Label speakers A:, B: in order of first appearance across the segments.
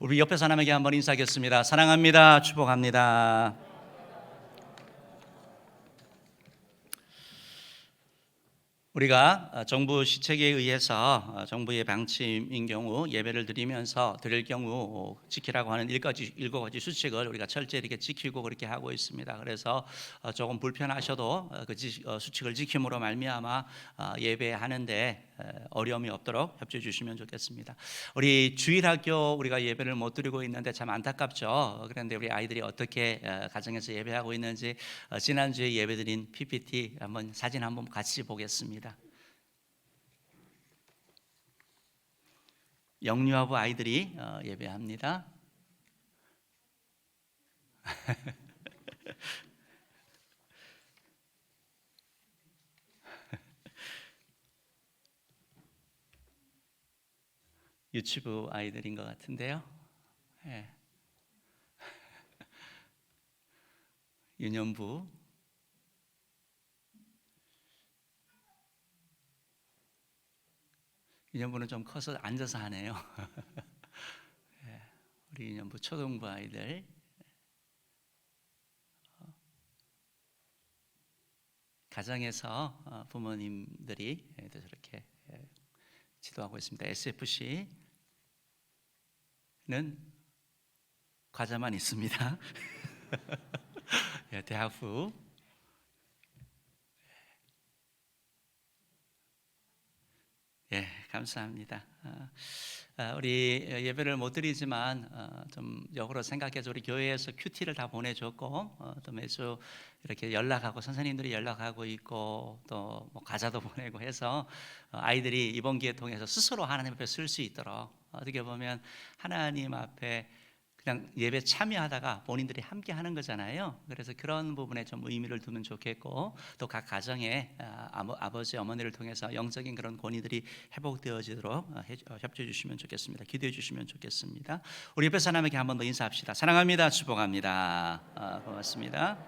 A: 우리 옆에 사람에게 한번 인사하겠습니다. 사랑합니다. 축복합니다. 우리가 정부 시책에 의해서 정부의 방침인 경우 예배를 드릴 경우 지키라고 하는 일곱 가지 수칙을 우리가 철저히 이렇게 지키고 그렇게 하고 있습니다. 그래서 조금 불편하셔도 그 수칙을 지킴으로 말미암아 예배하는데 어려움이 없도록 협조해 주시면 좋겠습니다. 우리 주일학교 우리가 예배를 못 드리고 있는데 참 안타깝죠. 그런데 우리 아이들이 어떻게 가정에서 예배하고 있는지 지난주에 예배드린 PPT 사진 한번 같이 보겠습니다. 영유아부 아이들이 예배합니다. 유치부 아이들인 것 같은데요. 네. 유년부, 유년부는 좀 커서 앉아서 하네요. 네. 우리 유년부 초등부 아이들, 가정에서 부모님들이 저렇게 지도하고 있습니다. SFC는 과자만 있습니다. 대학부, 감사합니다. 우리 예배를 못 드리지만 좀 역으로 해서 우리 교회에서 큐티를 다 보내줬고 또 매주 이렇게 연락하고 선생님들이 연락하고 있고 또 뭐 과자도 보내고 해서 아이들이 이번 기회 통해서 스스로 하나님 앞에 쓸 수 있도록 어떻게 보면 하나님 앞에 그냥 예배 참여하다가 본인들이 함께 하는 거잖아요. 그래서 그런 부분에 좀 의미를 두면 좋겠고 또 각 가정에 아버지 어머니를 통해서 영적인 그런 권위들이 회복되어지도록 협조해 주시면 좋겠습니다. 기도해 주시면 좋겠습니다. 우리 옆에 사람에게 한 번 더 인사합시다. 사랑합니다. 축복합니다. 고맙습니다.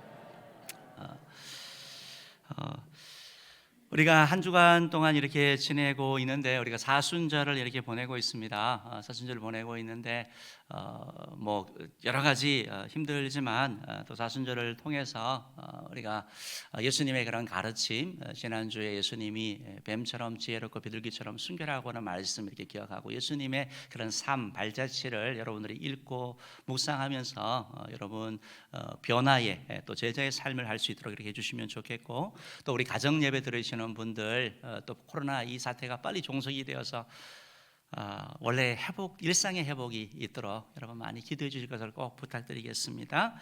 A: 우리가 한 주간 동안 이렇게 지내고 있는데 우리가 사순절을 이렇게 보내고 있습니다. 사순절을 보내고 있는데 뭐 여러 가지 힘들지만 또 사순절을 통해서 우리가 예수님의 그런 가르침, 지난주에 예수님이 뱀처럼 지혜롭고 비둘기처럼 순결하고 하는 말씀 이렇게 기억하고 예수님의 그런 삶 발자취를 여러분들이 읽고 묵상하면서 여러분 변화의 또 제자의 삶을 할 수 있도록 이렇게 해주시면 좋겠고 또 우리 가정 예배 들으시는 분들 또 코로나 이 사태가 빨리 종식이 되어서 원래 일상의 회복이 있도록 여러분 많이 기도해 주실 것을 꼭 부탁드리겠습니다.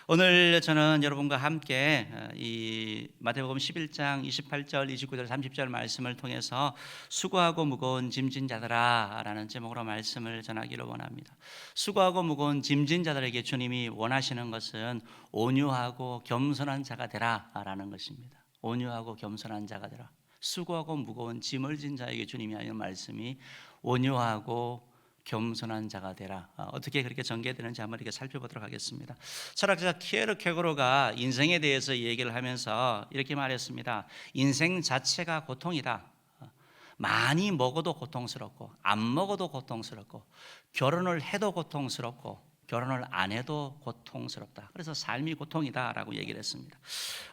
A: 오늘 저는 여러분과 함께 이 마태복음 11장 28절, 29절, 30절 말씀을 통해서 수고하고 무거운 짐진 자들아 라는 제목으로 말씀을 전하기를 원합니다. 수고하고 무거운 짐진 자들에게 주님이 원하시는 것은 온유하고 겸손한 자가 되라 라는 것입니다. 온유하고 겸손한 자가 되라. 수고하고 무거운 짐을 진 자에게 주님이 하는 말씀이 온유하고 겸손한 자가 되라. 어떻게 그렇게 전개되는지 한번 이렇게 살펴보도록 하겠습니다. 철학자 키에르케고르가 인생에 대해서 얘기를 하면서 이렇게 말했습니다. 인생 자체가 고통이다. 많이 먹어도 고통스럽고 안 먹어도 고통스럽고 결혼을 해도 고통스럽고 결혼을 안 해도 고통스럽다. 그래서 삶이 고통이다라고 얘기를 했습니다.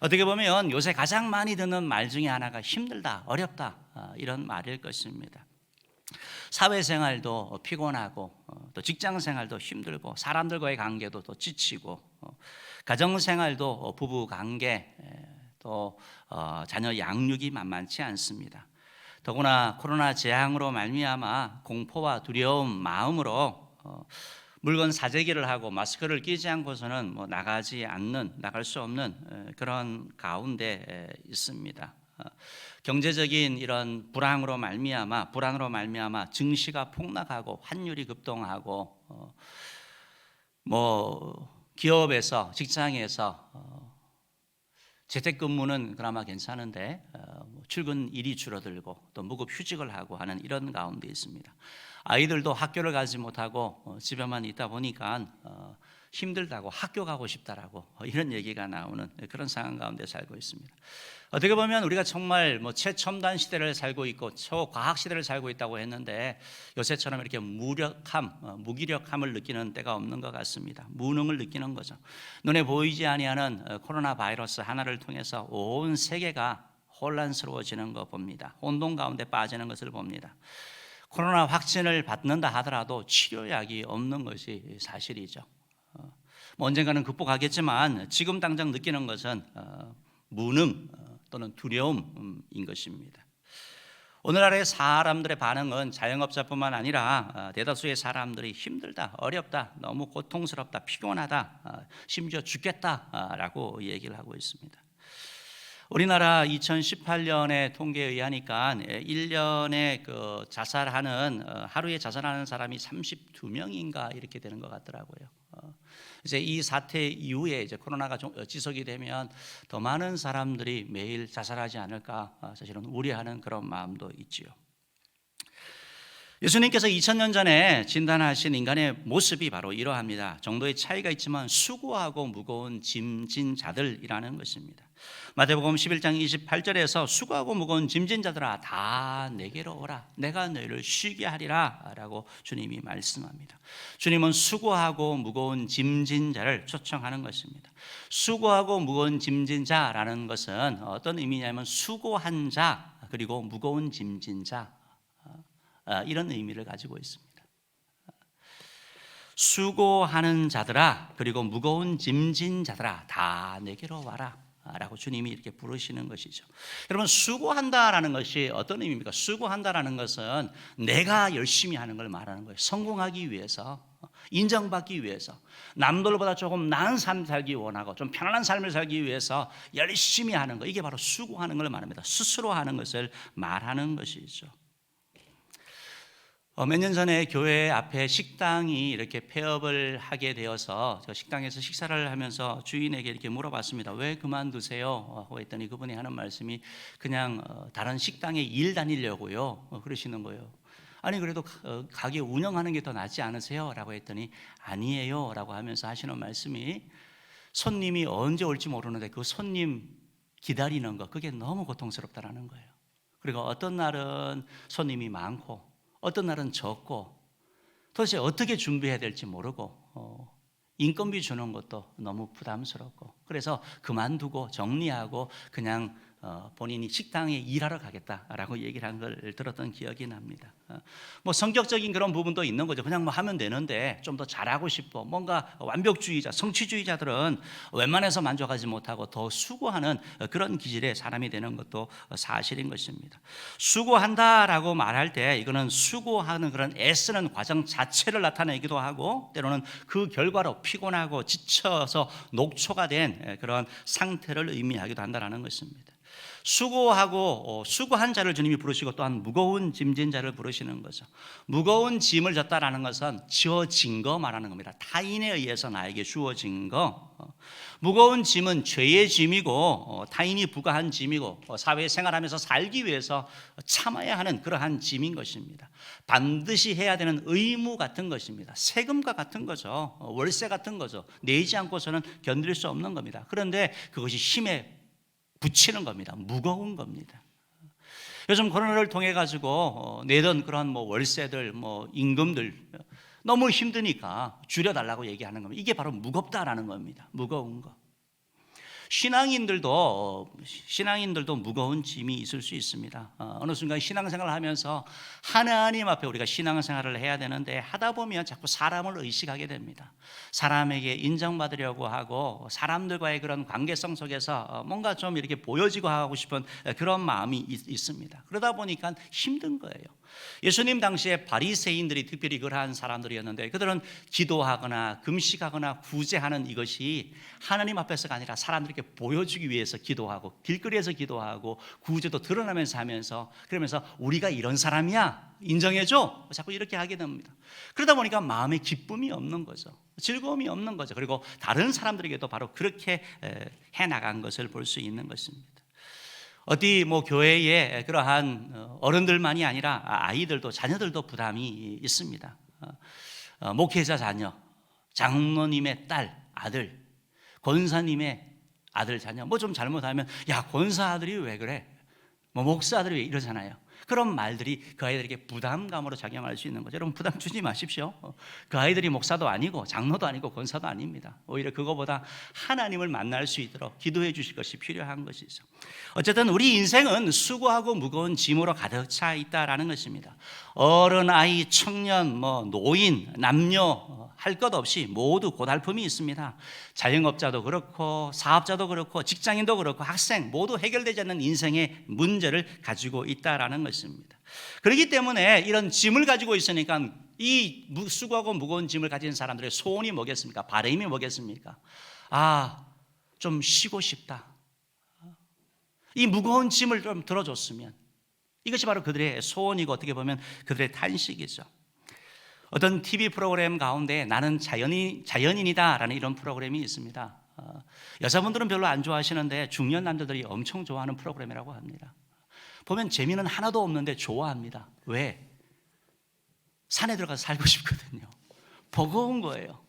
A: 어떻게 보면 요새 가장 많이 듣는 말 중에 하나가 힘들다, 어렵다 이런 말일 것입니다. 사회생활도 피곤하고 또 직장생활도 힘들고 사람들과의 관계도 또 지치고 가정생활도 부부관계 또 자녀 양육이 만만치 않습니다. 더구나 코로나 재앙으로 말미암아 공포와 두려움 마음으로 물건 사재기를 하고 마스크를 끼지 않고서는 나갈 수 없는 그런 가운데 있습니다. 경제적인 이런 불안으로 말미암아 증시가 폭락하고 환율이 급등하고 기업에서 직장에서 재택근무는 그나마 괜찮은데 출근일이 줄어들고 또 무급 휴직을 하고 하는 이런 가운데 있습니다. 아이들도 학교를 가지 못하고 집에만 있다 보니까 힘들다고 학교 가고 싶다라고 이런 얘기가 나오는 그런 상황 가운데 살고 있습니다. 어떻게 보면 우리가 정말 최첨단 시대를 살고 있고 초과학 시대를 살고 있다고 했는데 요새처럼 이렇게 무기력함을 느끼는 때가 없는 것 같습니다. 무능을 느끼는 거죠. 눈에 보이지 아니하는 코로나 바이러스 하나를 통해서 온 세계가 혼란스러워지는 거 봅니다. 혼돈 가운데 빠지는 것을 봅니다. 코로나 확진을 받는다 하더라도 치료약이 없는 것이 사실이죠. 언젠가는 극복하겠지만 지금 당장 느끼는 것은 무능 또는 두려움인 것입니다. 오늘날의 사람들의 반응은 자영업자뿐만 아니라 대다수의 사람들이 힘들다, 어렵다, 너무 고통스럽다, 피곤하다, 심지어 죽겠다라고 얘기를 하고 있습니다. 우리나라 2018년의 통계에 의하니까 1년에 하루에 자살하는 사람이 32명인가 이렇게 되는 것 같더라고요. 이제 이 사태 이후에 이제 코로나가 좀 지속이 되면 더 많은 사람들이 매일 자살하지 않을까 사실은 우려하는 그런 마음도 있지요. 예수님께서 2000년 전에 진단하신 인간의 모습이 바로 이러합니다. 정도의 차이가 있지만 수고하고 무거운 짐진 자들이라는 것입니다. 마태복음 11장 28절에서 수고하고 무거운 짐진 자들아 다 내게로 오라 내가 너희를 쉬게 하리라 라고 주님이 말씀합니다. 주님은 수고하고 무거운 짐진 자를 초청하는 것입니다. 수고하고 무거운 짐진 자라는 것은 어떤 의미냐면 수고한 자 그리고 무거운 짐진 자 이런 의미를 가지고 있습니다. 수고하는 자들아 그리고 무거운 짐진 자들아 다 내게로 와라 라고 주님이 이렇게 부르시는 것이죠. 여러분 수고한다라는 것이 어떤 의미입니까? 수고한다라는 것은 내가 열심히 하는 걸 말하는 거예요. 성공하기 위해서, 인정받기 위해서, 남들보다 조금 나은 삶을 살기 원하고 좀 편안한 삶을 살기 위해서 열심히 하는 거, 이게 바로 수고하는 걸 말합니다. 스스로 하는 것을 말하는 것이죠. 몇 년 전에 교회 앞에 식당이 이렇게 폐업을 하게 되어서 저 식당에서 식사를 하면서 주인에게 이렇게 물어봤습니다. 왜 그만두세요? 하고 했더니 그분이 하는 말씀이 그냥 다른 식당에 일 다니려고요. 그러시는 거예요. 아니 그래도 가게 운영하는 게 더 낫지 않으세요? 라고 했더니 아니에요 라고 하면서 하시는 말씀이 손님이 언제 올지 모르는데 그 손님 기다리는 거 그게 너무 고통스럽다라는 거예요. 그리고 어떤 날은 손님이 많고 어떤 날은 적고 도대체 어떻게 준비해야 될지 모르고 인건비 주는 것도 너무 부담스럽고 그래서 그만두고 정리하고 그냥 본인이 식당에 일하러 가겠다라고 얘기를 한 걸 들었던 기억이 납니다. 뭐 성격적인 그런 부분도 있는 거죠. 그냥 뭐 하면 되는데 좀 더 잘하고 싶어. 뭔가 완벽주의자, 성취주의자들은 웬만해서 만족하지 못하고 더 수고하는 그런 기질의 사람이 되는 것도 사실인 것입니다. 수고한다라고 말할 때 이거는 수고하는 그런 애쓰는 과정 자체를 나타내기도 하고 때로는 그 결과로 피곤하고 지쳐서 녹초가 된 그런 상태를 의미하기도 한다는 것입니다. 수고하고 수고한 자를 주님이 부르시고 또한 무거운 짐진 자를 부르시는 거죠. 무거운 짐을 졌다라는 것은 지어진 거 말하는 겁니다. 타인에 의해서 나에게 주어진 거. 무거운 짐은 죄의 짐이고 타인이 부과한 짐이고 사회생활하면서 살기 위해서 참아야 하는 그러한 짐인 것입니다. 반드시 해야 되는 의무 같은 것입니다. 세금과 같은 거죠. 월세 같은 거죠. 내지 않고서는 견딜 수 없는 겁니다. 그런데 그것이 힘에 붙이는 겁니다. 무거운 겁니다. 요즘 코로나를 통해 가지고 내던 그런 월세들, 임금들 너무 힘드니까 줄여달라고 얘기하는 겁니다. 이게 바로 무겁다라는 겁니다. 무거운 거. 신앙인들도 무거운 짐이 있을 수 있습니다. 어느 순간 신앙생활을 하면서 하나님 앞에 우리가 신앙생활을 해야 되는데 하다 보면 자꾸 사람을 의식하게 됩니다. 사람에게 인정받으려고 하고 사람들과의 그런 관계성 속에서 뭔가 좀 이렇게 보여지고 하고 싶은 그런 마음이 있습니다. 그러다 보니까 힘든 거예요. 예수님 당시에 바리새인들이 특별히 그러한 사람들이었는데 그들은 기도하거나 금식하거나 구제하는 이것이 하나님 앞에서가 아니라 사람들에게 보여주기 위해서 기도하고 길거리에서 기도하고 구제도 드러나면서 하면서 그러면서 우리가 이런 사람이야 인정해줘 자꾸 이렇게 하게 됩니다. 그러다 보니까 마음에 기쁨이 없는 거죠. 즐거움이 없는 거죠. 그리고 다른 사람들에게도 바로 그렇게 해나간 것을 볼 수 있는 것입니다. 어디 교회에 그러한 어른들만이 아니라 아이들도 자녀들도 부담이 있습니다. 목회자 장로님의 딸, 아들, 권사님의 아들, 자녀, 뭐 좀 잘못하면 야, 권사 아들이 왜 그래? 뭐 목사 아들이 왜 이러잖아요. 그런 말들이 그 아이들에게 부담감으로 작용할 수 있는 거죠. 여러분, 부담 주지 마십시오. 그 아이들이 목사도 아니고 장로도 아니고 권사도 아닙니다. 오히려 그거보다 하나님을 만날 수 있도록 기도해 주실 것이 필요한 것이죠. 어쨌든 우리 인생은 수고하고 무거운 짐으로 가득 차 있다라는 것입니다. 어른, 아이, 청년, 뭐 노인, 남녀 할 것 없이 모두 고달픔이 있습니다. 자영업자도 그렇고 사업자도 그렇고 직장인도 그렇고 학생 모두 해결되지 않는 인생의 문제를 가지고 있다라는 것입니다. 그렇기 때문에 이런 짐을 가지고 있으니까 이 수고하고 무거운 짐을 가진 사람들의 소원이 뭐겠습니까? 바람이 뭐겠습니까? 아, 좀 쉬고 싶다. 이 무거운 짐을 좀 들어줬으면. 이것이 바로 그들의 소원이고 어떻게 보면 그들의 탄식이죠. 어떤 TV 프로그램 가운데 나는 자연인이다 라는 이런 프로그램이 있습니다. 여자분들은 별로 안 좋아하시는데 중년 남자들이 엄청 좋아하는 프로그램이라고 합니다. 보면 재미는 하나도 없는데 좋아합니다. 왜? 산에 들어가서 살고 싶거든요. 버거운 거예요.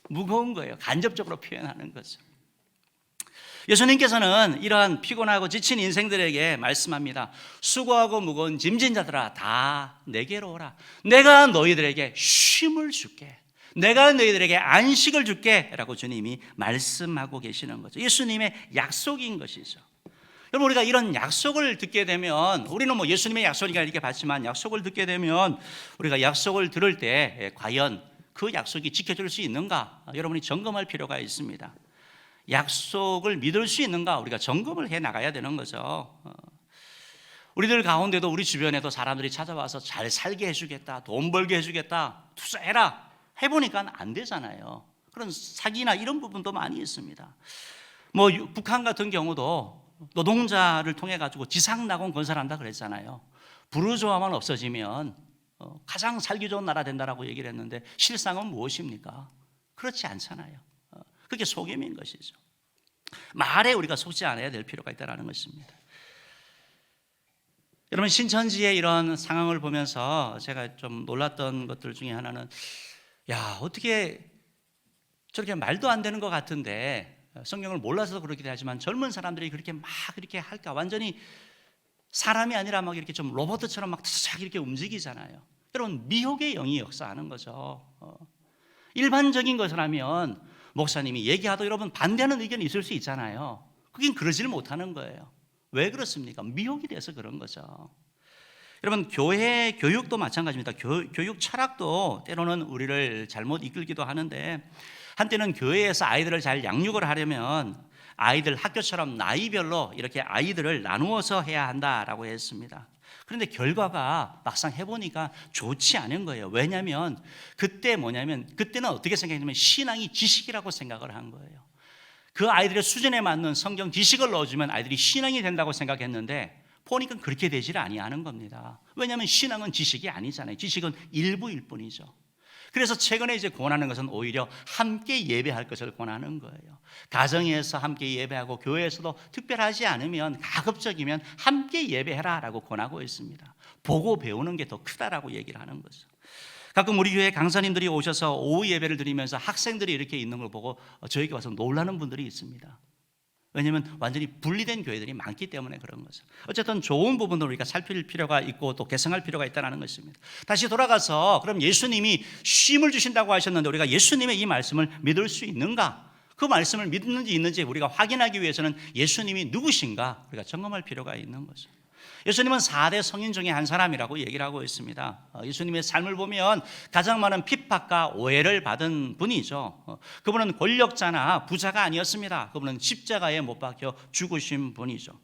A: 무거운 거예요. 간접적으로 표현하는 거죠. 예수님께서는 이러한 피곤하고 지친 인생들에게 말씀합니다. 수고하고 무거운 짐진 자들아 다 내게로 오라. 내가 너희들에게 쉼을 줄게. 내가 너희들에게 안식을 줄게 라고 주님이 말씀하고 계시는 거죠. 예수님의 약속인 것이죠. 여러분, 우리가 이런 약속을 듣게 되면, 우리는 뭐 예수님의 약속이니까 이렇게 받지만 약속을 듣게 되면 우리가 약속을 들을 때 과연 그 약속이 지켜질 수 있는가, 여러분이 점검할 필요가 있습니다. 약속을 믿을 수 있는가 우리가 점검을 해 나가야 되는 거죠. 우리들 가운데도 우리 주변에도 사람들이 찾아와서 잘 살게 해주겠다, 돈 벌게 해주겠다, 투자해라 해보니까 안 되잖아요. 그런 사기나 이런 부분도 많이 있습니다. 뭐 북한 같은 경우도 노동자를 통해 가지고 지상낙원 건설한다 그랬잖아요. 부르주아만 없어지면 가장 살기 좋은 나라 된다라고 얘기를 했는데 실상은 무엇입니까? 그렇지 않잖아요. 그게 속임인 것이죠. 말에 우리가 속지 않아야 될 필요가 있다는 것입니다. 여러분, 신천지의 이런 상황을 보면서 제가 좀 놀랐던 것들 중에 하나는, 야, 어떻게 저렇게 말도 안 되는 것 같은데, 성경을 몰라서 그렇기도 하지만 젊은 사람들이 그렇게 막 이렇게 할까? 완전히 사람이 아니라 막 이렇게 좀 로봇처럼 막 탁 이렇게 움직이잖아요. 여러분, 미혹의 영이 역사하는 거죠. 일반적인 것이라면 목사님이 얘기하도 여러분 반대하는 의견이 있을 수 있잖아요. 그긴 그러질 못하는 거예요. 왜 그렇습니까? 미혹이 돼서 그런 거죠. 여러분, 교회 교육도 마찬가지입니다. 교육 철학도 때로는 우리를 잘못 이끌기도 하는데, 한때는 교회에서 아이들을 잘 양육을 하려면 아이들 학교처럼 나이별로 이렇게 아이들을 나누어서 해야 한다라고 했습니다. 그런데 결과가 막상 해보니까 좋지 않은 거예요. 왜냐하면 그때는 어떻게 생각했냐면 신앙이 지식이라고 생각을 한 거예요. 그 아이들의 수준에 맞는 성경 지식을 넣어주면 아이들이 신앙이 된다고 생각했는데 보니까 그렇게 되지를 아니하는 겁니다. 왜냐하면 신앙은 지식이 아니잖아요. 지식은 일부일 뿐이죠. 그래서 최근에 이제 권하는 것은 오히려 함께 예배할 것을 권하는 거예요. 가정에서 함께 예배하고 교회에서도 특별하지 않으면 가급적이면 함께 예배해라라고 권하고 있습니다. 보고 배우는 게 더 크다라고 얘기를 하는 거죠. 가끔 우리 교회 강사님들이 오셔서 오후 예배를 드리면서 학생들이 이렇게 있는 걸 보고 저에게 와서 놀라는 분들이 있습니다. 왜냐하면 완전히 분리된 교회들이 많기 때문에 그런 거죠. 어쨌든 좋은 부분을 우리가 살필 필요가 있고 또 개선할 필요가 있다는 것입니다. 다시 돌아가서 그럼 예수님이 쉼을 주신다고 하셨는데 우리가 예수님의 이 말씀을 믿을 수 있는가? 그 말씀을 믿는지 있는지 우리가 확인하기 위해서는 예수님이 누구신가 우리가 점검할 필요가 있는 거죠. 예수님은 4대 성인 중에 한 사람이라고 얘기를 하고 있습니다. 예수님의 삶을 보면 가장 많은 핍박과 오해를 받은 분이죠. 그분은 권력자나 부자가 아니었습니다. 그분은 십자가에 못 박혀 죽으신 분이죠.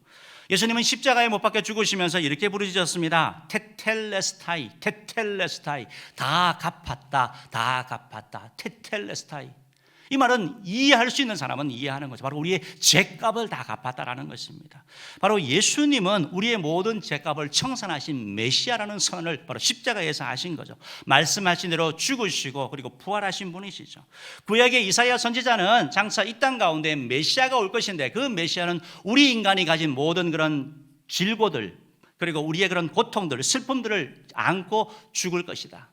A: 예수님은 십자가에 못 박혀 죽으시면서 이렇게 부르짖었습니다. 테텔레스타이, 테텔레스타이. 다 갚았다. 테텔레스타이. 이 말은 이해할 수 있는 사람은 이해하는 거죠. 바로 우리의 죄값을 다 갚았다라는 것입니다. 바로 예수님은 우리의 모든 죄값을 청산하신 메시아라는 선언을 바로 십자가에서 하신 거죠. 말씀하신 대로 죽으시고 그리고 부활하신 분이시죠. 구약의 이사야 선지자는 장차 이 땅 가운데 메시아가 올 것인데 그 메시아는 우리 인간이 가진 모든 그런 질고들 그리고 우리의 그런 고통들, 슬픔들을 안고 죽을 것이다.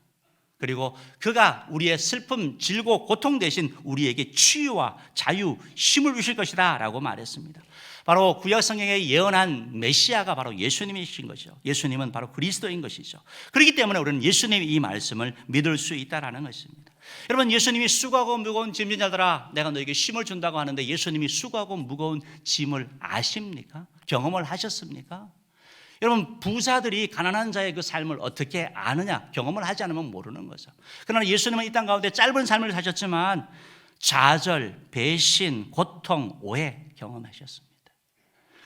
A: 그리고 그가 우리의 슬픔, 질고 고통 대신 우리에게 치유와 자유, 힘을 주실 것이다 라고 말했습니다. 바로 구약 성경에 예언한 메시아가 바로 예수님이신 거죠. 예수님은 바로 그리스도인 것이죠. 그렇기 때문에 우리는 예수님의 이 말씀을 믿을 수 있다라는 것입니다. 여러분, 예수님이 수고하고 무거운 짐진 자들아 내가 너에게 힘을 준다고 하는데 예수님이 수고하고 무거운 짐을 아십니까? 경험을 하셨습니까? 여러분, 부자들이 가난한 자의 그 삶을 어떻게 아느냐? 경험을 하지 않으면 모르는 거죠. 그러나 예수님은 이 땅 가운데 짧은 삶을 사셨지만 좌절, 배신, 고통, 오해 경험하셨습니다.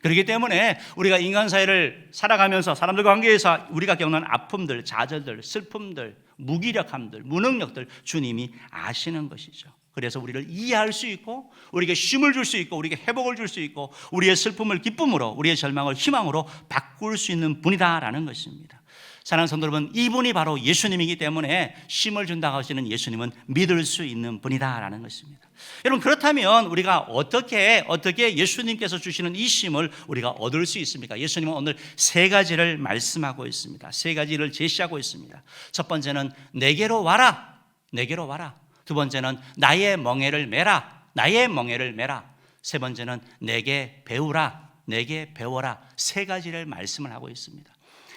A: 그렇기 때문에 우리가 인간 사회를 살아가면서 사람들 관계에서 우리가 겪는 아픔들, 좌절들, 슬픔들, 무기력함들, 무능력들 주님이 아시는 것이죠. 그래서 우리를 이해할 수 있고 우리에게 힘을 줄 수 있고 우리에게 회복을 줄 수 있고 우리의 슬픔을 기쁨으로 우리의 절망을 희망으로 바꿀 수 있는 분이다라는 것입니다. 사랑하는 성도 여러분, 이분이 바로 예수님이기 때문에 힘을 준다고 하시는 예수님은 믿을 수 있는 분이다라는 것입니다. 여러분, 그렇다면 우리가 어떻게 예수님께서 주시는 이 힘을 우리가 얻을 수 있습니까? 예수님은 오늘 세 가지를 말씀하고 있습니다. 세 가지를 제시하고 있습니다. 첫 번째는 내게로 와라, 내게로 와라. 두 번째는 나의 멍에를 메라, 나의 멍에를 메라. 세 번째는 내게 배우라, 내게 배워라. 세 가지를 말씀을 하고 있습니다.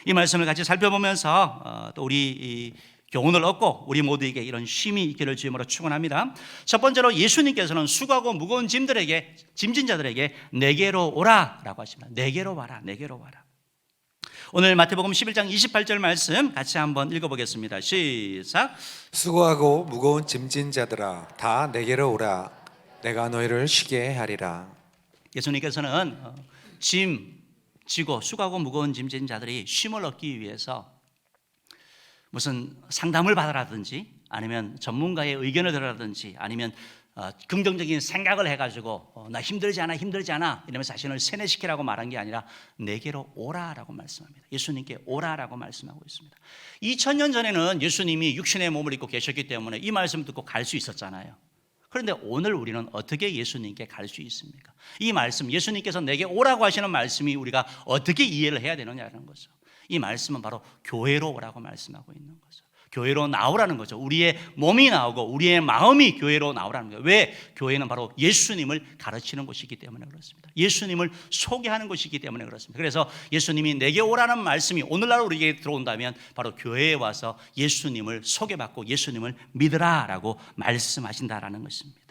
A: 이 말씀을 같이 살펴보면서 또 우리 교훈을 얻고 우리 모두에게 이런 쉼이 있기를 주님으로 축원합니다. 첫 번째로 예수님께서는 수고하고 무거운 짐진 자들에게 내게로 오라라고 하십니다. 내게로 와라, 내게로 와라. 오늘 마태복음 11장 28절 말씀 같이 한번 읽어보겠습니다. 시작.
B: 수고하고 무거운 짐진 자들아 다 내게로 오라. 내가 너희를 쉬게 하리라.
A: 예수님께서는 짐 지고 수고하고 무거운 짐진 자들이 쉼을 얻기 위해서 무슨 상담을 받으라든지 아니면 전문가의 의견을 들으라든지 아니면 긍정적인 생각을 해가지고 나 힘들지 않아 이러면서 자신을 세뇌시키라고 말한 게 아니라 내게로 오라라고 말씀합니다. 예수님께 오라라고 말씀하고 있습니다. 2000년 전에는 예수님이 육신의 몸을 입고 계셨기 때문에 이 말씀을 듣고 갈 수 있었잖아요. 그런데 오늘 우리는 어떻게 예수님께 갈 수 있습니까? 이 말씀, 예수님께서 내게 오라고 하시는 말씀이 우리가 어떻게 이해를 해야 되느냐는 거죠. 이 말씀은 바로 교회로 오라고 말씀하고 있는 거죠. 교회로 나오라는 거죠. 우리의 몸이 나오고 우리의 마음이 교회로 나오라는 거예요. 왜? 교회는 바로 예수님을 가르치는 곳이기 때문에 그렇습니다. 예수님을 소개하는 곳이기 때문에 그렇습니다. 그래서 예수님이 내게 오라는 말씀이 오늘날 우리에게 들어온다면 바로 교회에 와서 예수님을 소개받고 예수님을 믿으라라고 말씀하신다라는 것입니다.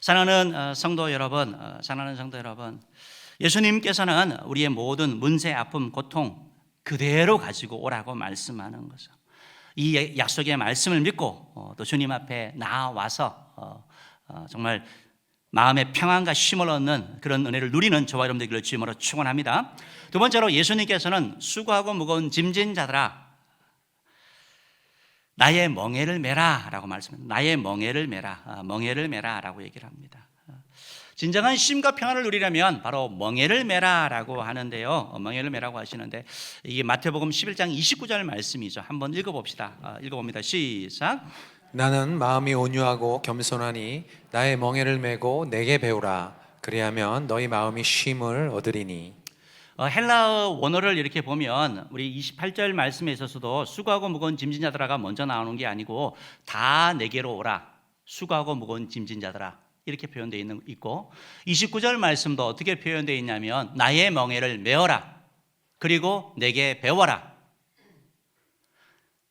A: 사랑하는 성도 여러분, 예수님께서는 우리의 모든 문제, 아픔, 고통 그대로 가지고 오라고 말씀하는 거죠. 이 약속의 말씀을 믿고 또 주님 앞에 나와서 정말 마음의 평안과 쉼을 얻는 그런 은혜를 누리는 저와 여러분들을 주님으로 축원합니다. 두 번째로 예수님께서는 수고하고 무거운 짐진 자들아 나의 멍에를 메라 라고 말씀합니다. 나의 멍에를 메라 라고 얘기를 합니다. 진정한 쉼과 평안을 누리려면 바로 멍에를 메라라고 하는데요. 멍에를 메라고 하시는데 이게 마태복음 11장 29절 말씀이죠. 한번 읽어봅시다. 읽어봅니다. 시작.
B: 나는 마음이 온유하고 겸손하니 나의 멍에를 메고 내게 배우라. 그리하면 너희 마음이 쉼을 얻으리니.
A: 헬라어 원어를 이렇게 보면 우리 28절 말씀에 있어서도 수고하고 무거운 짐진 자들아가 먼저 나오는 게 아니고 다 내게로 오라. 수고하고 무거운 짐진 자들아. 이렇게 표현되어 있고 29절 말씀도 어떻게 표현되어 있냐면 나의 멍에를 메어라 그리고 내게 배워라.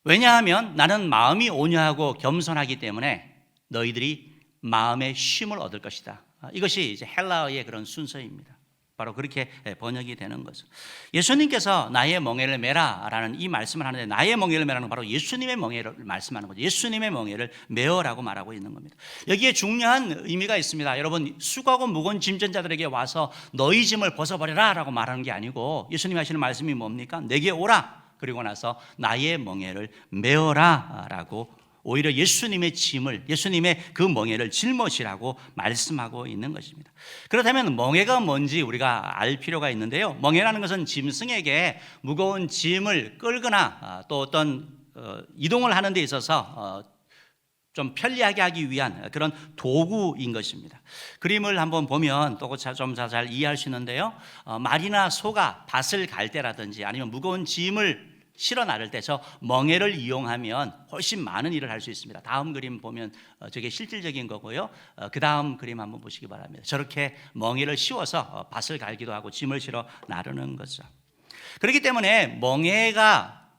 A: 왜냐하면 나는 마음이 온유하고 겸손하기 때문에 너희들이 마음의 쉼을 얻을 것이다. 이것이 이제 헬라어의 그런 순서입니다. 바로 그렇게 번역이 되는 거죠. 예수님께서 나의 멍에를 메라라는 이 말씀을 하는데 나의 멍에를 메라는 바로 예수님의 멍에를 말씀하는 거죠. 예수님의 멍에를 메어라고 말하고 있는 겁니다. 여기에 중요한 의미가 있습니다. 여러분, 수고하고 무거운 짐진 자들에게 와서 너희 짐을 벗어버려라 라고 말하는 게 아니고 예수님이 하시는 말씀이 뭡니까? 내게 오라. 그리고 나서 나의 멍에를 메어라 라고 오히려 예수님의 짐을, 예수님의 그 멍에를 짊어지라고 말씀하고 있는 것입니다. 그렇다면 멍에가 뭔지 우리가 알 필요가 있는데요. 멍에라는 것은 짐승에게 무거운 짐을 끌거나 또 어떤 이동을 하는 데 있어서 좀 편리하게 하기 위한 그런 도구인 것입니다. 그림을 한번 보면 또 좀 잘 이해할 수 있는데요. 말이나 소가 밭을 갈 때라든지 아니면 무거운 짐을 실어 나를 때 저 멍에를 이용하면 훨씬 많은 일을 할 수 있습니다. 다음 그림 보면 저게 실질적인 거고요. 그 다음 그림 한번 보시기 바랍니다. 저렇게 멍에를 씌워서 밭을 갈기도 하고 짐을 실어 나르는 거죠. 그렇기 때문에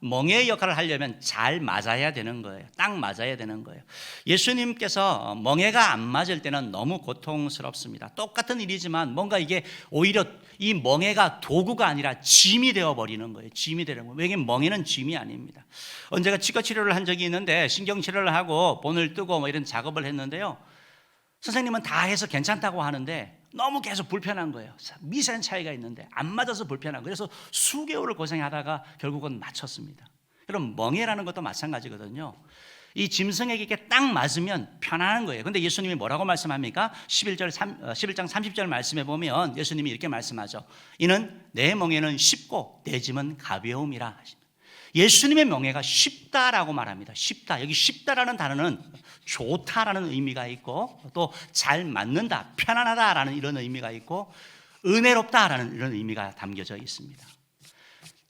A: 멍에의 역할을 하려면 잘 맞아야 되는 거예요. 딱 맞아야 되는 거예요. 예수님께서 멍에가 안 맞을 때는 너무 고통스럽습니다. 똑같은 일이지만 뭔가 이게 오히려 이 멍에가 도구가 아니라 짐이 되어버리는 거예요. 짐이 되는 거예요. 왜냐하면 멍에는 짐이 아닙니다. 언제가 치과 치료를 한 적이 있는데 신경 치료를 하고 본을 뜨고 뭐 이런 작업을 했는데요. 선생님은 다 해서 괜찮다고 하는데 너무 계속 불편한 거예요. 미세한 차이가 있는데 안 맞아서 불편한 거예요. 그래서 수개월을 고생하다가 결국은 맞췄습니다. 여러분 멍에라는 것도 마찬가지거든요. 이 짐승에게 딱 맞으면 편안한 거예요. 근데 예수님이 뭐라고 말씀합니까? 11장 30절 말씀에 보면 예수님이 이렇게 말씀하죠. 이는 내 멍에는 쉽고 내 짐은 가벼움이라 하십니다. 예수님의 멍에가 쉽다라고 말합니다. 쉽다. 여기 쉽다라는 단어는 좋다라는 의미가 있고 또 잘 맞는다, 편안하다라는 이런 의미가 있고 은혜롭다라는 이런 의미가 담겨져 있습니다.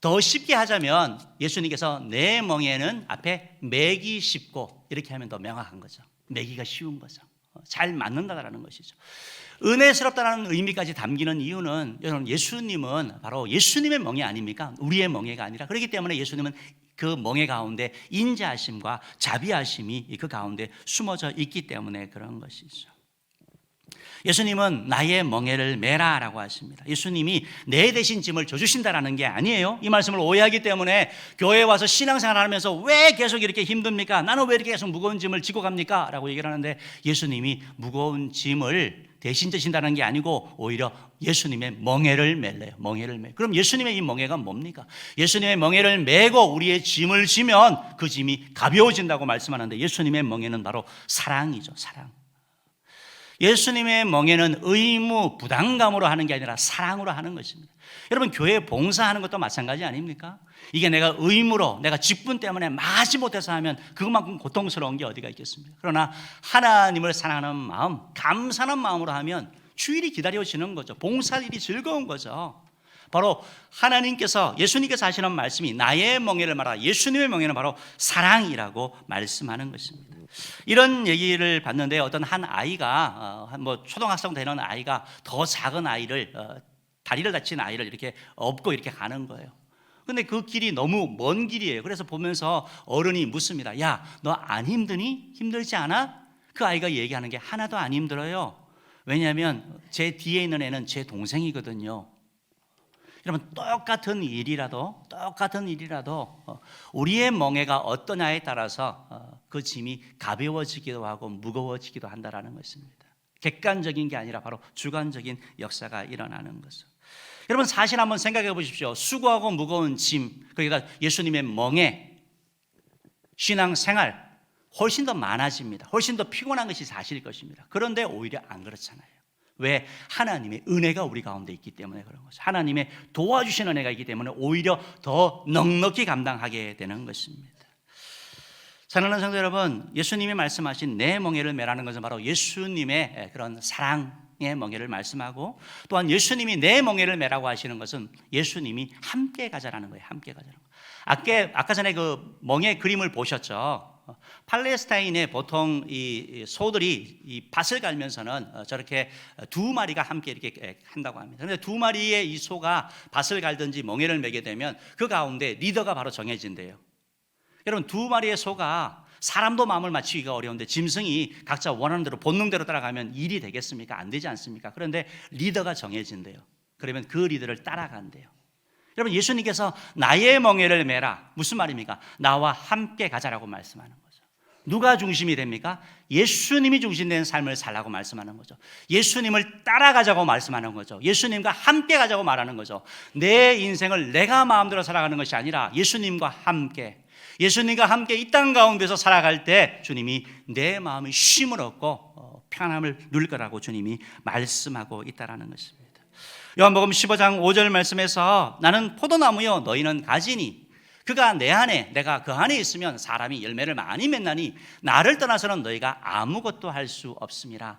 A: 더 쉽게 하자면 예수님께서 내 멍에는 앞에 매기 쉽고 이렇게 하면 더 명확한 거죠. 매기가 쉬운 거죠. 잘 맞는다라는 것이죠. 은혜스럽다는 의미까지 담기는 이유는 여러분 예수님은 바로 예수님의 멍에 아닙니까? 우리의 멍에가 아니라 그렇기 때문에 예수님은 그 멍에 가운데 인자하심과 자비하심이 그 가운데 숨어져 있기 때문에 그런 것이죠. 예수님은 나의 멍에를 메라라고 하십니다. 예수님이 내 대신 짐을 져주신다라는 게 아니에요. 이 말씀을 오해하기 때문에 교회에 와서 신앙생활 하면서 왜 계속 이렇게 힘듭니까? 나는 왜 이렇게 계속 무거운 짐을 지고 갑니까? 라고 얘기를 하는데 예수님이 무거운 짐을 대신 지신다는 게 아니고 오히려 예수님의 멍에를 멜래요. 멍에를 매. 그럼 예수님의 이 멍에가 뭡니까? 예수님의 멍에를 메고 우리의 짐을 지면 그 짐이 가벼워진다고 말씀하는데 예수님의 멍에는 바로 사랑이죠. 사랑. 예수님의 멍에는 의무, 부담감으로 하는 게 아니라 사랑으로 하는 것입니다. 여러분 교회 봉사하는 것도 마찬가지 아닙니까? 이게 내가 의무로 내가 직분 때문에 마지 못해서 하면 그것만큼 고통스러운 게 어디가 있겠습니까? 그러나 하나님을 사랑하는 마음, 감사하는 마음으로 하면 주일이 기다려지는 거죠. 봉사할 일이 즐거운 거죠. 바로 하나님께서 예수님께서 하시는 말씀이 나의 멍에를 말하라. 예수님의 멍에는 바로 사랑이라고 말씀하는 것입니다. 이런 얘기를 봤는데 어떤 한 아이가 뭐 초등학생 되는 아이가 더 작은 아이를 다리를 다친 아이를 이렇게 업고 이렇게 가는 거예요. 근데 그 길이 너무 먼 길이에요. 그래서 보면서 어른이 묻습니다. 야, 너 안 힘드니? 힘들지 않아? 그 아이가 얘기하는 게 하나도 안 힘들어요. 왜냐하면 제 뒤에 있는 애는 제 동생이거든요. 여러분 똑같은 일이라도 우리의 멍에가 어떠냐에 따라서 그 짐이 가벼워지기도 하고 무거워지기도 한다는 것입니다. 객관적인 게 아니라 바로 주관적인 역사가 일어나는 거죠. 여러분 사실 한번 생각해 보십시오. 수고하고 무거운 짐, 그러니까 예수님의 멍에 신앙생활 훨씬 더 많아집니다. 훨씬 더 피곤한 것이 사실일 것입니다. 그런데 오히려 안 그렇잖아요. 왜? 하나님의 은혜가 우리 가운데 있기 때문에 그런 거죠. 하나님의 도와주시는 은혜가 있기 때문에 오히려 더 넉넉히 감당하게 되는 것입니다. 사랑하는 성도 여러분, 예수님이 말씀하신 내 멍에를 메라는 것은 바로 예수님의 그런 사랑의 멍에를 말씀하고 또한 예수님이 내 멍에를 메라고 하시는 것은 예수님이 함께 가자라는 거예요. 함께 가자라는 거예요. 아까 전에 그 멍에 그림을 보셨죠? 팔레스타인에 보통 이 소들이 이 밭을 갈면서는 저렇게 두 마리가 함께 이렇게 한다고 합니다. 그런데 두 마리의 이 소가 밭을 갈든지 멍에를 매게 되면 그 가운데 리더가 바로 정해진대요. 여러분 두 마리의 소가 사람도 마음을 맞추기가 어려운데 짐승이 각자 원하는 대로 본능대로 따라가면 일이 되겠습니까? 안 되지 않습니까? 그런데 리더가 정해진대요. 그러면 그 리더를 따라간대요. 여러분 예수님께서 나의 멍에를 메라 무슨 말입니까? 나와 함께 가자라고 말씀하는 거죠. 누가 중심이 됩니까? 예수님이 중심된 삶을 살라고 말씀하는 거죠. 예수님을 따라가자고 말씀하는 거죠. 예수님과 함께 가자고 말하는 거죠. 내 인생을 내가 마음대로 살아가는 것이 아니라 예수님과 함께 이 땅 가운데서 살아갈 때 주님이 내 마음에 쉼을 얻고 평안함을 누릴 거라고 주님이 말씀하고 있다는 것입니다. 요한복음 15장 5절 말씀에서 나는 포도나무요 너희는 가지니 그가 내 안에 내가 그 안에 있으면 사람이 열매를 많이 맺나니 나를 떠나서는 너희가 아무것도 할 수 없음이라.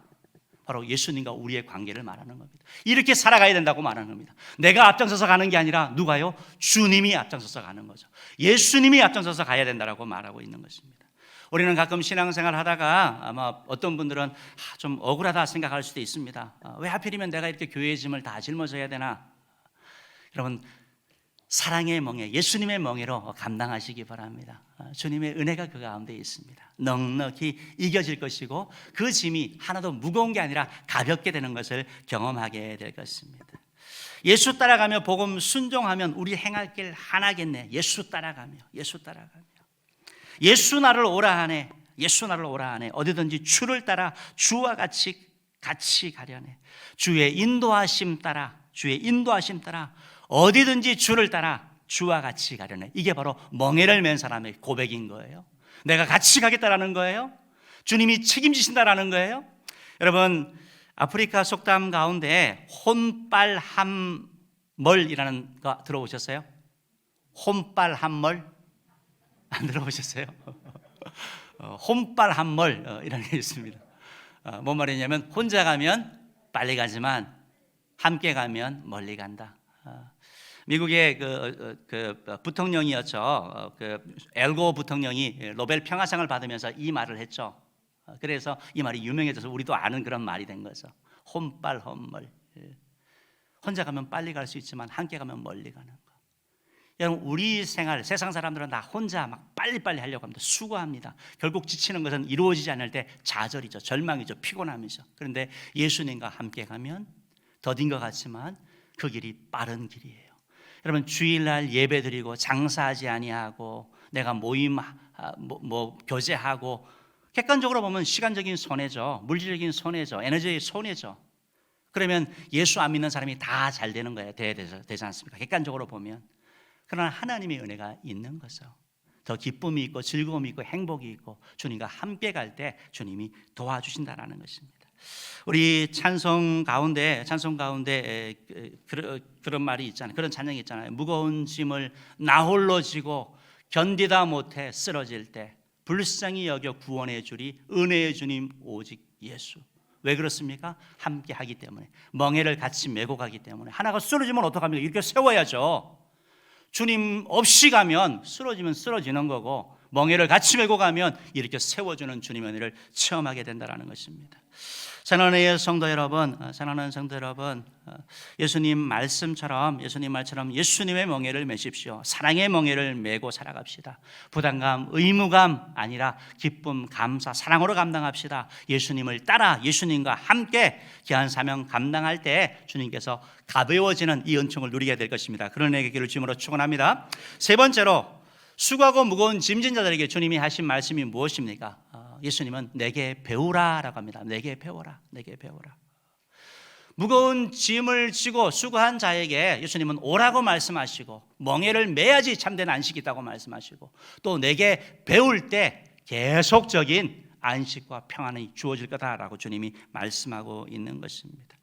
A: 바로 예수님과 우리의 관계를 말하는 겁니다. 이렇게 살아가야 된다고 말하는 겁니다. 내가 앞장서서 가는 게 아니라 누가요? 주님이 앞장서서 가는 거죠. 예수님이 앞장서서 가야 된다고 말하고 있는 것입니다. 우리는 가끔 신앙생활 하다가 아마 어떤 분들은 좀 억울하다 생각할 수도 있습니다. 왜 하필이면 내가 이렇게 교회의 짐을 다 짊어져야 되나? 여러분, 사랑의 멍에, 예수님의 멍에로 감당하시기 바랍니다. 주님의 은혜가 그 가운데 있습니다. 넉넉히 이겨질 것이고 그 짐이 하나도 무거운 게 아니라 가볍게 되는 것을 경험하게 될 것입니다. 예수 따라가며 복음 순종하면 우리 행할 길 하나겠네. 예수 따라가며 예수 나를 오라 하네. 예수 나를 오라 하네. 어디든지 주를 따라 주와 같이 가려네. 주의 인도하심 따라 어디든지 주를 따라 주와 같이 가려네. 이게 바로 멍에를 맨 사람의 고백인 거예요. 내가 같이 가겠다라는 거예요. 주님이 책임지신다라는 거예요. 여러분, 아프리카 속담 가운데 혼빨함멀이라는 거 들어보셨어요? 혼빨함멀 안 들어보셨어요? 혼빨함멀이라는 게 있습니다. 뭔 말이냐면 혼자 가면 빨리 가지만 함께 가면 멀리 간다. 미국의 그 부통령이었죠. 그 엘고 부통령이 노벨 평화상을 받으면서 이 말을 했죠. 그래서 이 말이 유명해져서 우리도 아는 그런 말이 된 거죠. 혼빨혼멀. 혼자 가면 빨리 갈 수 있지만 함께 가면 멀리 가는 거. 여러분, 우리 생활, 세상 사람들은 다 혼자 막 빨리빨리 하려고 합니다. 수고합니다. 결국 지치는 것은 이루어지지 않을 때 좌절이죠. 절망이죠. 피곤함이죠. 그런데 예수님과 함께 가면 더딘 것 같지만 그 길이 빠른 길이에요. 여러분, 주일날 예배드리고 장사하지 아니하고 내가 모임 교제하고 객관적으로 보면 시간적인 손해죠. 물질적인 손해죠. 에너지의 손해죠. 그러면 예수 안 믿는 사람이 다 잘 되는 거예요. 되지 않습니까? 객관적으로 보면. 그러나 하나님의 은혜가 있는 거죠. 더 기쁨이 있고 즐거움이 있고 행복이 있고 주님과 함께 갈 때 주님이 도와주신다라는 것입니다. 우리 찬송 가운데 그런 말이 있잖아요. 그런 찬양이 있잖아요. 무거운 짐을 나 홀로 지고 견디다 못해 쓰러질 때 불쌍히 여겨 구원해 주리 은혜의 주님 오직 예수. 왜 그렇습니까? 함께 하기 때문에, 멍에를 같이 메고 가기 때문에. 하나가 쓰러지면 어떡합니까? 이렇게 세워야죠. 주님 없이 가면 쓰러지면 쓰러지는 거고, 멍에를 같이 메고 가면 이렇게 세워주는 주님의 은혜를 체험하게 된다는 것입니다. 사랑하는 성도 여러분, 예수님 말씀처럼 예수님의 멍에를 메십시오. 사랑의 멍에를 메고 살아갑시다. 부담감, 의무감 아니라 기쁨, 감사, 사랑으로 감당합시다. 예수님을 따라 예수님과 함께 귀한 사명 감당할 때 주님께서 가벼워지는 이 은총을 누리게 될 것입니다. 그런 얘기를 주님으로 축원합니다. 세 번째로, 수고하고 무거운 짐진 자들에게 주님이 하신 말씀이 무엇입니까? 예수님은 내게 배우라라고 합니다. 내게 배워라. 무거운 짐을 지고 수고한 자에게 예수님은 오라고 말씀하시고, 멍에를 매야지 참된 안식이 있다고 말씀하시고, 또 내게 배울 때 계속적인 안식과 평안이 주어질 거다라고 주님이 말씀하고 있는 것입니다.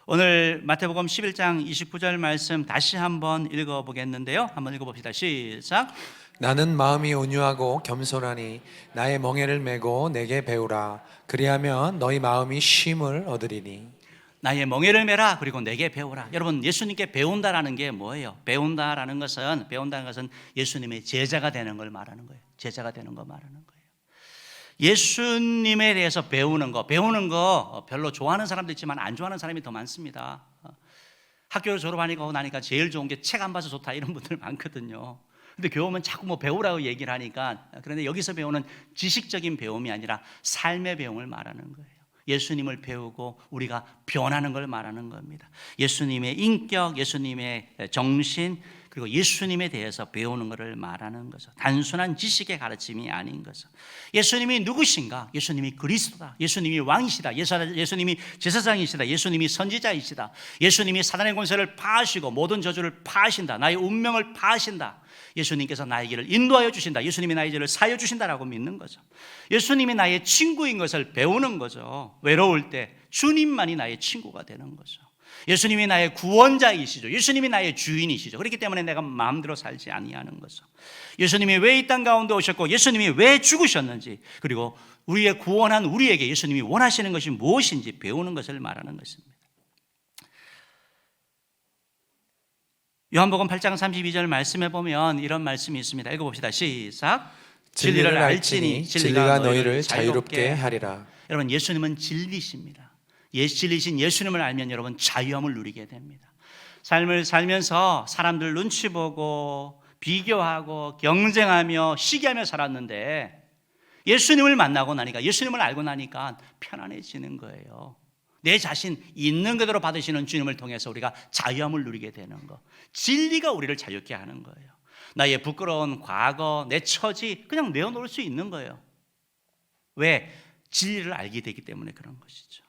A: 오늘 마태복음 11장 29절 말씀 다시 한번 읽어보겠는데요. 한번 읽어봅시다. 시작.
B: 나는 마음이 온유하고 겸손하니 나의 멍에를 메고 내게 배우라. 그리하면 너희 마음이 쉼을 얻으리니.
A: 나의 멍에를 메라. 그리고 내게 배우라. 여러분, 예수님께 배운다라는 게 뭐예요? 배운다는 것은 예수님의 제자가 되는 걸 말하는 거예요. 제자가 되는 거 말하는 거예요. 예수님에 대해서 배우는 거 별로 좋아하는 사람도 있지만 안 좋아하는 사람이 더 많습니다. 학교 졸업하고 나니까 제일 좋은 게 책 안 봐서 좋다 이런 분들 많거든요. 근데 교회 오면 자꾸 배우라고 얘기를 하니까, 그런데 여기서 배우는 지식적인 배움이 아니라 삶의 배움을 말하는 거예요. 예수님을 배우고 우리가 변하는 걸 말하는 겁니다. 예수님의 인격, 예수님의 정신, 그리고 예수님에 대해서 배우는 것을 말하는 거죠. 단순한 지식의 가르침이 아닌 거죠. 예수님이 누구신가? 예수님이 그리스도다. 예수님이 왕이시다. 예수님이 제사장이시다. 예수님이 선지자이시다. 예수님이 사단의 권세를 파하시고 모든 저주를 파하신다. 나의 운명을 파하신다. 예수님께서 나의 길을 인도하여 주신다. 예수님이 나의 죄를 사하여 주신다라고 믿는 거죠. 예수님이 나의 친구인 것을 배우는 거죠. 외로울 때 주님만이 나의 친구가 되는 거죠. 예수님이 나의 구원자이시죠. 예수님이 나의 주인이시죠. 그렇기 때문에 내가 마음대로 살지 아니하는 거죠. 예수님이 왜 이 땅 가운데 오셨고 예수님이 왜 죽으셨는지, 그리고 우리의 구원한 우리에게 예수님이 원하시는 것이 무엇인지 배우는 것을 말하는 것입니다. 요한복음 8장 32절 말씀에 보면 이런 말씀이 있습니다. 읽어봅시다. 시작.
B: 진리를 알지니 진리가 너희를 자유롭게 하리라.
A: 여러분, 예수님은 진리십니다. 진리신 예수님을 알면 여러분 자유함을 누리게 됩니다. 삶을 살면서 사람들 눈치 보고 비교하고 경쟁하며 시기하며 살았는데 예수님을 만나고 나니까, 예수님을 알고 나니까 편안해지는 거예요. 내 자신 있는 그대로 받으시는 주님을 통해서 우리가 자유함을 누리게 되는 거, 진리가 우리를 자유케 하는 거예요. 나의 부끄러운 과거, 내 처지 그냥 내어놓을 수 있는 거예요. 왜? 진리를 알게 되기 때문에 그런 것이죠.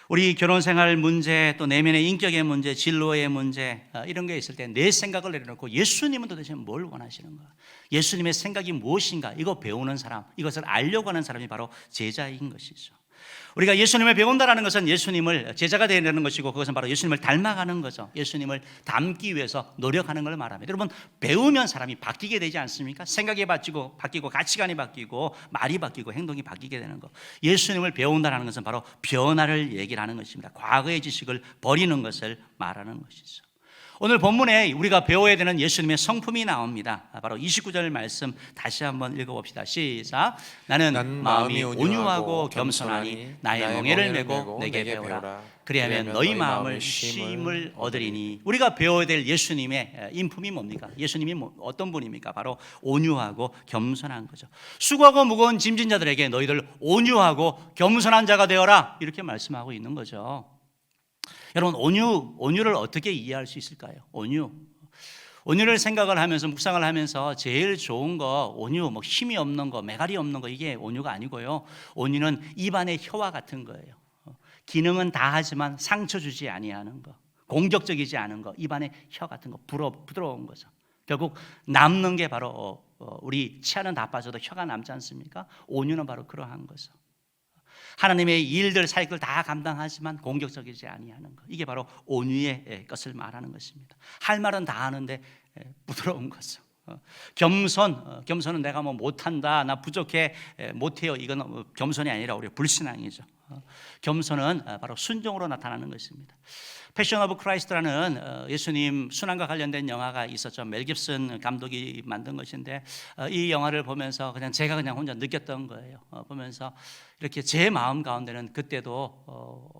A: 우리 결혼생활 문제, 또 내면의 인격의 문제, 진로의 문제, 이런 게 있을 때 내 생각을 내려놓고 예수님은 도대체 뭘 원하시는가, 예수님의 생각이 무엇인가, 이거 배우는 사람, 이것을 알려고 하는 사람이 바로 제자인 것이죠. 우리가 예수님을 배운다는 것은 예수님을 제자가 되는 것이고, 그것은 바로 예수님을 닮아가는 거죠. 예수님을 닮기 위해서 노력하는 걸 말합니다. 여러분, 배우면 사람이 바뀌게 되지 않습니까? 생각이 바뀌고 가치관이 바뀌고 말이 바뀌고 행동이 바뀌게 되는 거. 예수님을 배운다는 것은 바로 변화를 얘기를 하는 것입니다. 과거의 지식을 버리는 것을 말하는 것이죠. 오늘 본문에 우리가 배워야 되는 예수님의 성품이 나옵니다. 바로 29절 말씀 다시 한번 읽어봅시다. 시작. 나는 마음이 온유하고 겸손하니 나의 멍에를 메고 내게 배우라. 그리하면 너희 마음을 쉼을 얻으리니. 우리가 배워야 될 예수님의 인품이 뭡니까? 예수님이 어떤 분입니까? 바로 온유하고 겸손한 거죠. 수고하고 무거운 짐진 자들에게 너희들 온유하고 겸손한 자가 되어라, 이렇게 말씀하고 있는 거죠. 여러분, 온유를 어떻게 이해할 수 있을까요? 온유를 생각을 하면서 묵상을 하면서 제일 좋은 거, 온유, 뭐 힘이 없는 거, 매갈이 없는 거, 이게 온유가 아니고요. 온유는 입안의 혀와 같은 거예요. 기능은 다 하지만 상처 주지 아니하는 거, 공격적이지 않은 거, 입안의 혀 같은 거, 부드러운 거죠. 결국 남는 게 바로 우리 치아는 다 빠져도 혀가 남지 않습니까? 온유는 바로 그러한 거죠. 하나님의 일들, 사역을 다 감당하지만 공격적이지 아니하는 것, 이게 바로 온유의 것을 말하는 것입니다. 할 말은 다 하는데 부드러운 거죠. 겸손은 내가 뭐 못한다, 나 부족해, 못해요, 이건 겸손이 아니라 우리 불신앙이죠. 겸손은 바로 순종으로 나타나는 것입니다. 패션 오브 크라이스트라는 예수님 순환과 관련된 영화가 있었죠. 멜 깁슨 감독이 만든 것인데, 이 영화를 보면서 제가 혼자 느꼈던 거예요. 보면서 이렇게 제 마음 가운데는 그때도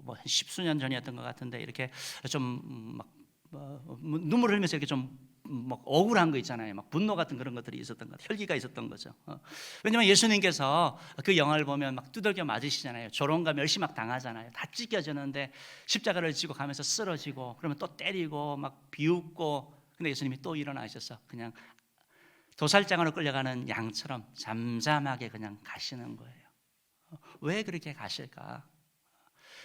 A: 뭐 10수년 전이었던 것 같은데, 이렇게 좀 막 눈물을 흘리면서 이렇게 좀 막 억울한 거 있잖아요. 막 분노 같은 그런 것들이 있었던 것 같아요. 혈기가 있었던 거죠. 왜냐하면 예수님께서 그 영화를 보면 막 두들겨 맞으시잖아요. 조롱과 멸시 막 당하잖아요. 다 찢겨지는데 십자가를 지고 가면서 쓰러지고, 그러면 또 때리고 막 비웃고, 근데 예수님이 또 일어나셔서 그냥 도살장으로 끌려가는 양처럼 잠잠하게 그냥 가시는 거예요. 왜 그렇게 가실까?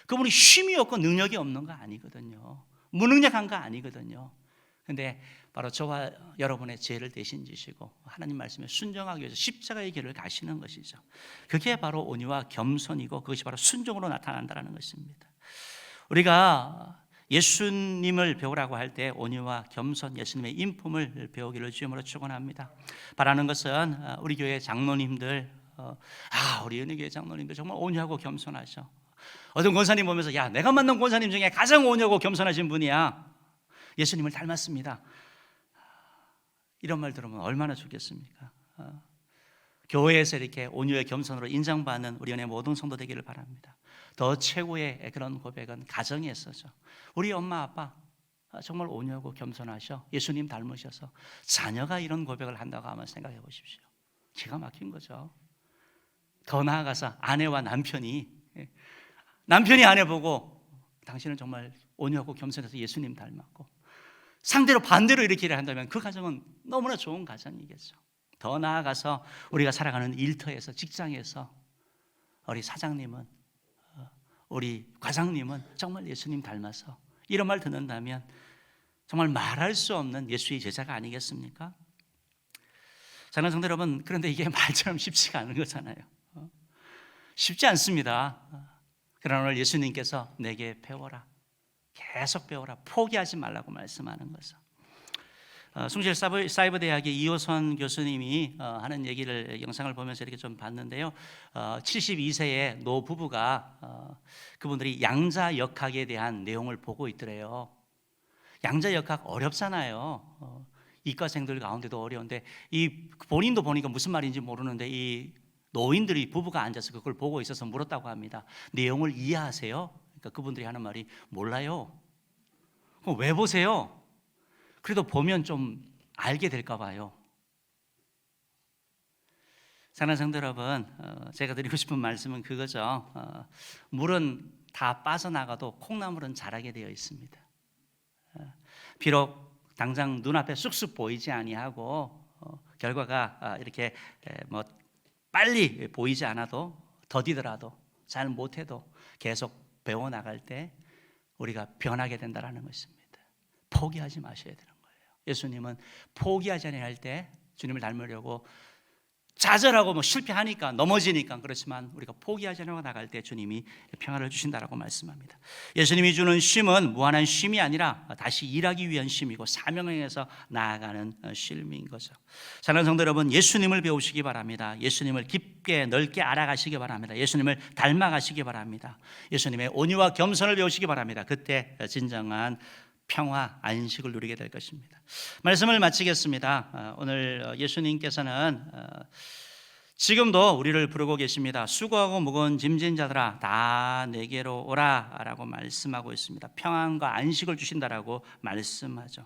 A: 그분이 쉼이 없고 능력이 없는 거 아니거든요. 무능력한 거 아니거든요. 근데 바로 저와 여러분의 죄를 대신 지시고 하나님 말씀에 순종하기 위해서 십자가의 길을 가시는 것이죠. 그게 바로 온유와 겸손이고, 그것이 바로 순종으로 나타난다는 것입니다. 우리가 예수님을 배우라고 할 때 온유와 겸손, 예수님의 인품을 배우기를 주님으로 축원합니다. 바라는 것은 우리 교회 장로님들, 우리 은혜교회 장로님들 정말 온유하고 겸손하셔. 어떤 권사님 보면서, 야, 내가 만난 권사님 중에 가장 온유하고 겸손하신 분이야, 예수님을 닮았습니다, 이런 말 들으면 얼마나 좋겠습니까? 교회에서 이렇게 온유의 겸손으로 인정받는 우리 은혜 모든 성도 되기를 바랍니다. 더 최고의 그런 고백은 가정에서죠. 우리 엄마 아빠 정말 온유하고 겸손하셔, 예수님 닮으셔서 자녀가 이런 고백을 한다고 하면 생각해 보십시오. 기가 막힌 거죠. 더 나아가서 아내와 남편이 아내 보고, 당신은 정말 온유하고 겸손해서 예수님 닮았고, 상대로 반대로 이렇게 일을 한다면 그 가정은 너무나 좋은 가정이겠죠. 더 나아가서 우리가 살아가는 일터에서, 직장에서 우리 사장님은, 우리 과장님은 정말 예수님 닮아서, 이런 말 듣는다면 정말 말할 수 없는 예수의 제자가 아니겠습니까? 사랑하는 성도 여러분, 그런데 이게 말처럼 쉽지가 않은 거잖아요. 쉽지 않습니다. 그러나 오늘 예수님께서 내게 배워라, 계속 배워라. 포기하지 말라고 말씀하는 거죠. 숭실 사이버 대학의 이호선 교수님이 하는 얘기를 영상을 보면서 이렇게 좀 봤는데요. 72세의 노 부부가 그분들이 양자역학에 대한 내용을 보고 있더래요. 양자역학 어렵잖아요. 이과생들 가운데도 어려운데 이 본인도 보니까 무슨 말인지 모르는데 이 노인들이 부부가 앉아서 그걸 보고 있어서 물었다고 합니다. 내용을 이해하세요? 그러니까 그분들이 하는 말이 몰라요. 그럼 왜 보세요? 그래도 보면 좀 알게 될까 봐요. 사랑하는 성도 여러분, 제가 드리고 싶은 말씀은 그거죠. 물은 다 빠져나가도 콩나물은 자라게 되어 있습니다. 비록 당장 눈앞에 쑥쑥 보이지 아니하고 결과가 이렇게 뭐 빨리 보이지 않아도 더디더라도 잘 못해도 계속 배워나갈 때 우리가 변하게 된다는 것입니다. 포기하지 마셔야 되는 거예요. 예수님은 포기하지 아니할 때 주님을 닮으려고 좌절하고 실패하니까 넘어지니까 그렇지만 우리가 포기하지 않고 나갈 때 주님이 평안을 주신다라고 말씀합니다. 예수님이 주는 쉼은 무한한 쉼이 아니라 다시 일하기 위한 쉼이고 사명을 향해서 나아가는 쉼인 거죠. 사랑하는 성도 여러분, 예수님을 배우시기 바랍니다. 예수님을 깊게 넓게 알아가시기 바랍니다. 예수님을 닮아가시기 바랍니다. 예수님의 온유와 겸손을 배우시기 바랍니다. 그때 진정한 평화, 안식을 누리게 될 것입니다. 말씀을 마치겠습니다. 오늘 예수님께서는 지금도 우리를 부르고 계십니다. 수고하고 무거운 짐진 자들아 다 내게로 오라 라고 말씀하고 있습니다. 평안과 안식을 주신다라고 말씀하죠.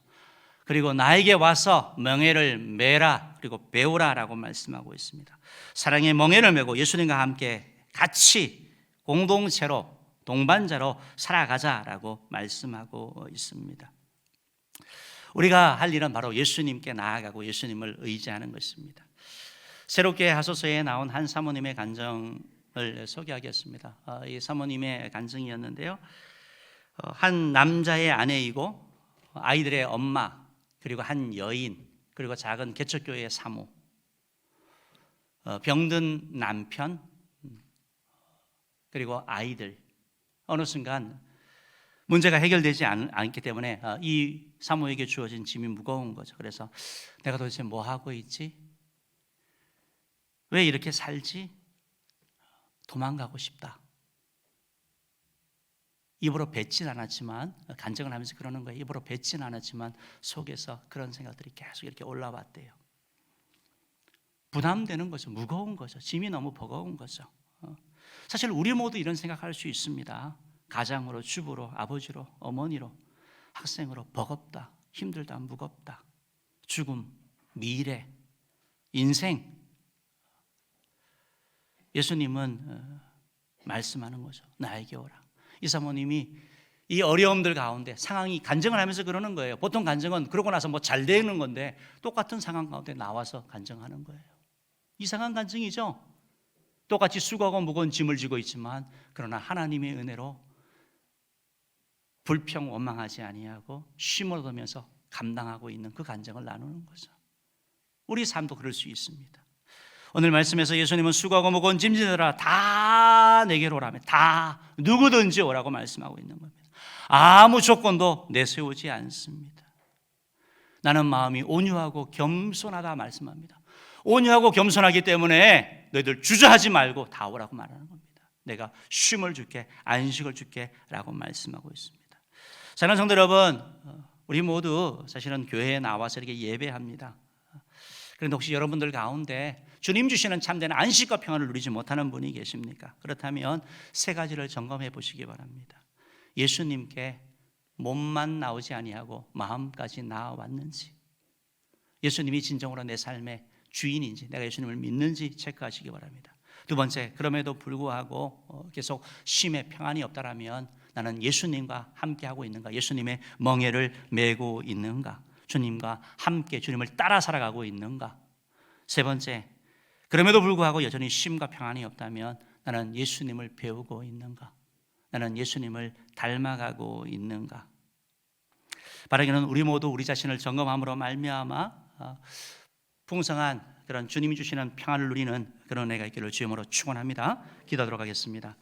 A: 그리고 나에게 와서 멍에를 매라 그리고 배우라 라고 말씀하고 있습니다. 사랑의 멍에를 메고 예수님과 함께 같이 공동체로 동반자로 살아가자라고 말씀하고 있습니다. 우리가 할 일은 바로 예수님께 나아가고 예수님을 의지하는 것입니다. 새롭게 하소서에 나온 한 사모님의 간증을 소개하겠습니다. 이 사모님의 간증이었는데요. 한 남자의 아내이고 아이들의 엄마 그리고 한 여인 그리고 작은 개척교회의 사모, 병든 남편 그리고 아이들, 어느 순간 문제가 해결되지 않기 때문에 이 사모에게 주어진 짐이 무거운 거죠. 그래서 내가 도대체 뭐 하고 있지? 왜 이렇게 살지? 도망가고 싶다. 입으로 뱉진 않았지만 간증을 하면서 그러는 거예요. 입으로 뱉진 않았지만 속에서 그런 생각들이 계속 이렇게 올라왔대요. 부담되는 거죠. 무거운 거죠. 짐이 너무 버거운 거죠. 사실 우리 모두 이런 생각할 수 있습니다. 가장으로, 주부로, 아버지로, 어머니로, 학생으로 버겁다, 힘들다, 무겁다, 죽음, 미래, 인생. 예수님은 말씀하는 거죠. 나에게 오라. 이 사모님이 이 어려움들 가운데 상황이 간증을 하면서 그러는 거예요. 보통 간증은 그러고 나서 뭐 잘 되는 건데 똑같은 상황 가운데 나와서 간증하는 거예요. 이상한 간증이죠. 똑같이 수고하고 무거운 짐을 지고 있지만 그러나 하나님의 은혜로 불평 원망하지 아니하고 쉼을 얻으면서 감당하고 있는 그 간증을 나누는 거죠. 우리 삶도 그럴 수 있습니다. 오늘 말씀에서 예수님은 수고하고 무거운 짐지들아 다 내게로 오라며 다 누구든지 오라고 말씀하고 있는 겁니다. 아무 조건도 내세우지 않습니다. 나는 마음이 온유하고 겸손하다 말씀합니다. 온유하고 겸손하기 때문에 너희들 주저하지 말고 다 오라고 말하는 겁니다. 내가 쉼을 줄게, 안식을 줄게 라고 말씀하고 있습니다. 사랑하는 성도 여러분, 우리 모두 사실은 교회에 나와서 이렇게 예배합니다. 그런데 혹시 여러분들 가운데 주님 주시는 참된 안식과 평안을 누리지 못하는 분이 계십니까? 그렇다면 세 가지를 점검해 보시기 바랍니다. 예수님께 몸만 나오지 아니하고 마음까지 나아왔는지, 예수님이 진정으로 내 삶의 주인인지, 내가 예수님을 믿는지 체크하시기 바랍니다. 두 번째, 그럼에도 불구하고 계속 쉼에 평안이 없다라면 나는 예수님과 함께하고 있는가? 예수님의 멍에를 메고 있는가? 주님과 함께 주님을 따라 살아가고 있는가? 세 번째, 그럼에도 불구하고 여전히 쉼과 평안이 없다면 나는 예수님을 배우고 있는가? 나는 예수님을 닮아가고 있는가? 바라기는 우리 모두 우리 자신을 점검함으로 말미암아 풍성한 그런 주님이 주시는 평안을 누리는 그런 은혜가 있기를 주님으로 축원합니다. 기도하도록 하겠습니다.